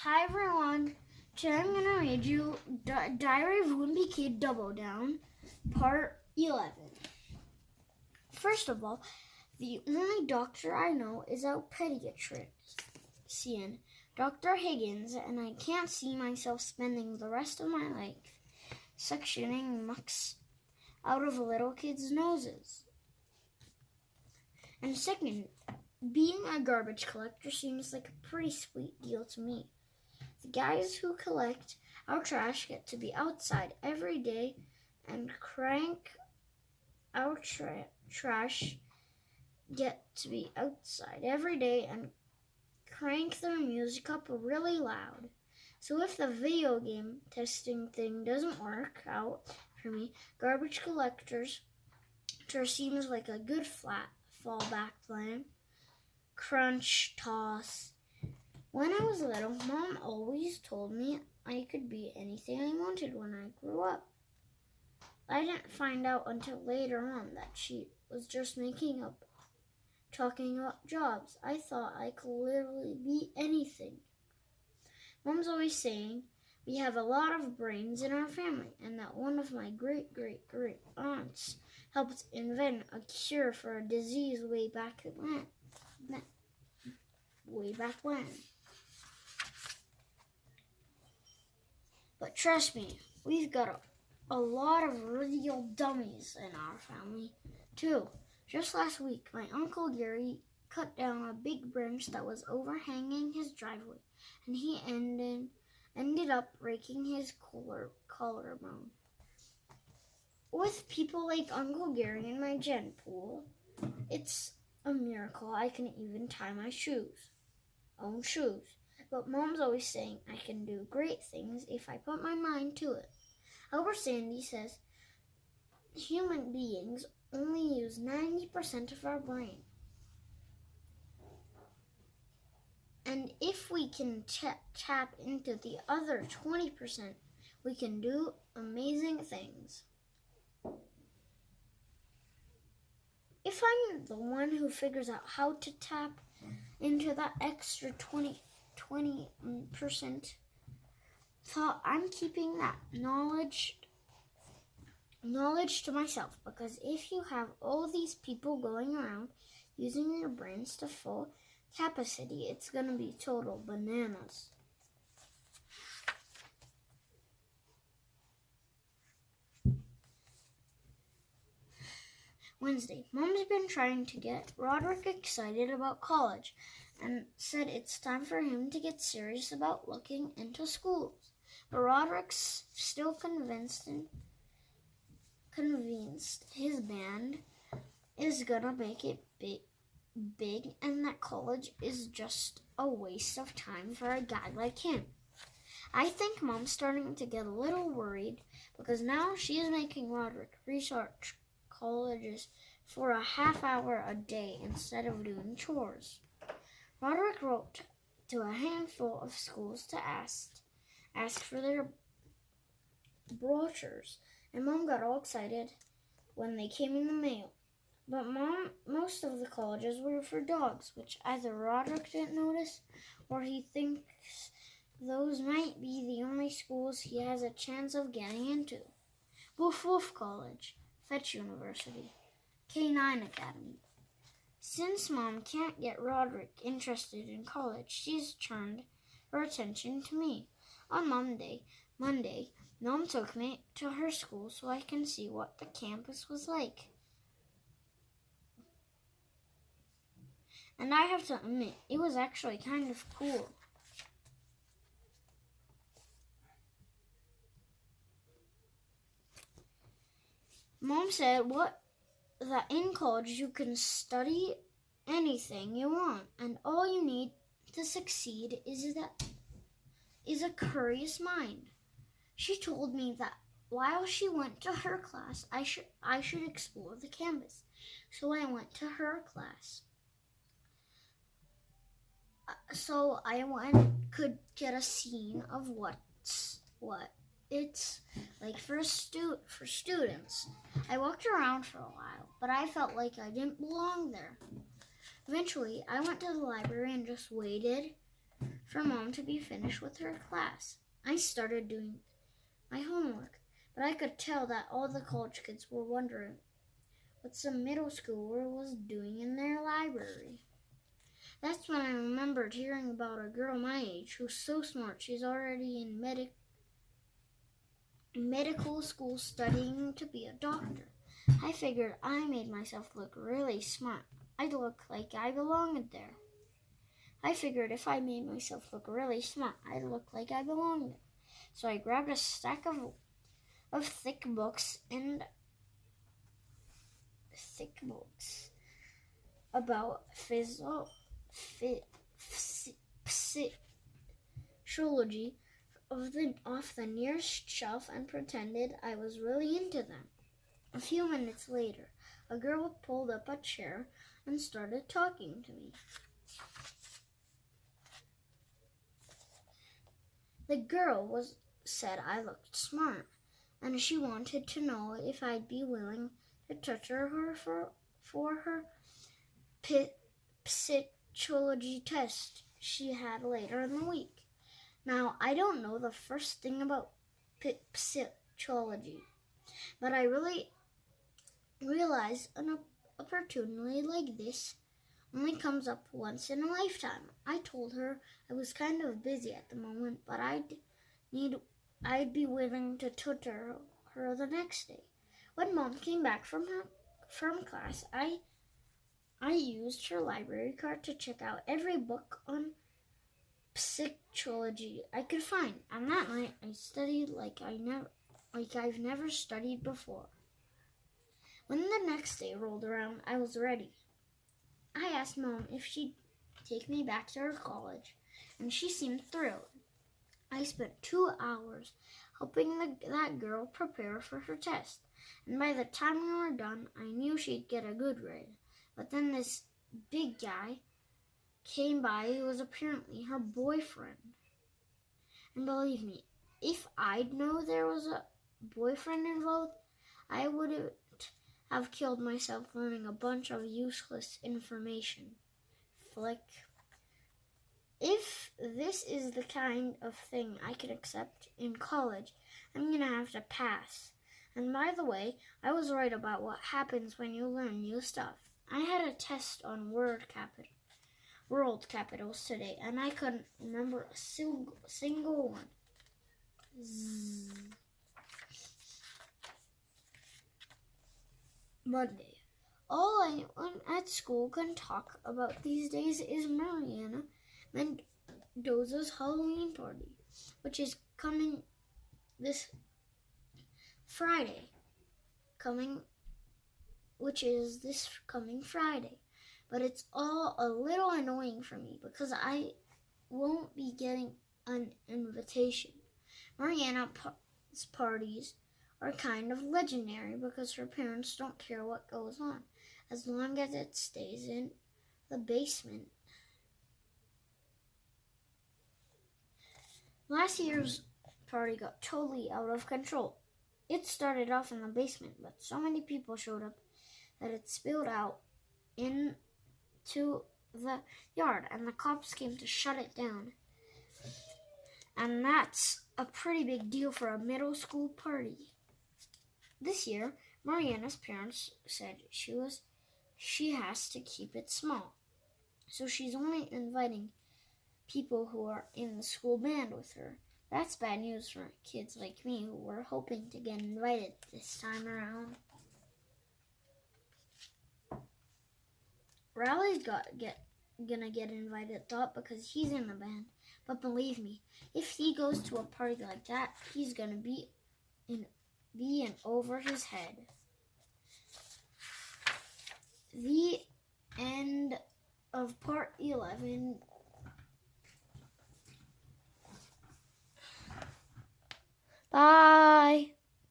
Hi everyone, today I'm going to read you Diary of Wimpy Kid Double Down, Part 11. First of all, the only doctor I know is our pediatrician, Dr. Higgins, and I can't see myself spending the rest of my life suctioning mucks out of little kids' noses. And second, being a garbage collector seems like a pretty sweet deal to me. The guys who collect our trash get to be outside every day and crank our trash get to be outside every day and crank their music up really loud. So if the video game testing thing doesn't work out for me, garbage collectors seems like a good flat fallback plan. Crunch, toss. When I was little, Mom always told me I could be anything I wanted when I grew up. I didn't find out until later on that she was just talking about jobs. I thought I could literally be anything. Mom's always saying we have a lot of brains in our family and that one of my great aunts helped invent a cure for a disease way back when. But trust me, we've got a lot of real dummies in our family, too. Just last week, my Uncle Gary cut down a big branch that was overhanging his driveway, and he ended up breaking his collarbone. With people like Uncle Gary in my gen pool, it's a miracle I can even tie my own shoes. But Mom's always saying I can do great things if I put my mind to it. Albert Sandy says human beings only use 90% of our brain. And if we can tap into the other 20%, we can do amazing things. If I'm the one who figures out how to tap into that extra 20%, thought I'm keeping that knowledge to myself, because if you have all these people going around using their brains to full capacity, it's going to be total bananas. Wednesday, Mom's been trying to get Roderick excited about college and said it's time for him to get serious about looking into schools. But Roderick's still convinced his band is gonna make it big and that college is just a waste of time for a guy like him. I think Mom's starting to get a little worried because now she is making Roderick research colleges for a half hour a day instead of doing chores. Roderick wrote to a handful of schools to ask for their brochures, and Mom got all excited when they came in the mail. But most of the colleges were for dogs, which either Roderick didn't notice or he thinks those might be the only schools he has a chance of getting into. Woof Woof College, Fetch University, K9 Academy. Since Mom can't get Roderick interested in college, she's turned her attention to me. On Monday, Mom took me to her school so I can see what the campus was like. And I have to admit, it was actually kind of cool. Mom said that in college you can study anything you want, and all you need to succeed is a curious mind. She told me that while she went to her class, I should explore the campus. So I went to her class. So I could get a scene of what it's like for students. I walked around for a while, but I felt like I didn't belong there. Eventually, I went to the library and just waited for Mom to be finished with her class. I started doing my homework, but I could tell that all the college kids were wondering what some middle schooler was doing in their library. That's when I remembered hearing about a girl my age who's so smart she's already in medical school studying to be a doctor. I figured I made myself look really smart. I'd look like I belonged there. I figured if I made myself look really smart, I'd look like I belonged there. So I grabbed a stack of thick books about physiology off the nearest shelf and pretended I was really into them. A few minutes later, a girl pulled up a chair and started talking to me. The girl said I looked smart, and she wanted to know if I'd be willing to tutor her for her psychology test she had later in the week. Now, I don't know the first thing about psychology, but I really realize an opportunity like this only comes up once in a lifetime. I told her I was kind of busy at the moment, but I'd be willing to tutor her the next day. When Mom came back from class, I used her library card to check out every book on psychology I could find, and that night I studied like I've never studied before. When the next day rolled around, I was ready. I asked Mom if she'd take me back to her college, and she seemed thrilled. I spent 2 hours helping that girl prepare for her test, and by the time we were done, I knew she'd get a good grade. But then this big guy came by who was apparently her boyfriend. And believe me, if I'd known there was a boyfriend involved, I wouldn't have killed myself learning a bunch of useless information. Flick. If this is the kind of thing I can accept in college, I'm going to have to pass. And by the way, I was right about what happens when you learn new stuff. I had a test on world capitals today, and I couldn't remember a single one. Monday. All anyone at school can talk about these days is Mariana Mendoza's Halloween party, which is coming this Friday. But it's all a little annoying for me because I won't be getting an invitation. Mariana's parties are kind of legendary because her parents don't care what goes on, as long as it stays in the basement. Last year's party got totally out of control. It started off in the basement, but so many people showed up that it spilled out into the yard, and the cops came to shut it down. And that's a pretty big deal for a middle school party. This year, Mariana's parents said she has to keep it small. So she's only inviting people who are in the school band with her. That's bad news for kids like me who were hoping to get invited this time around. Riley's gonna get invited, thought, because he's in the band. But believe me, if he goes to a party like that, he's gonna be in over his head. The end of part 11. Bye.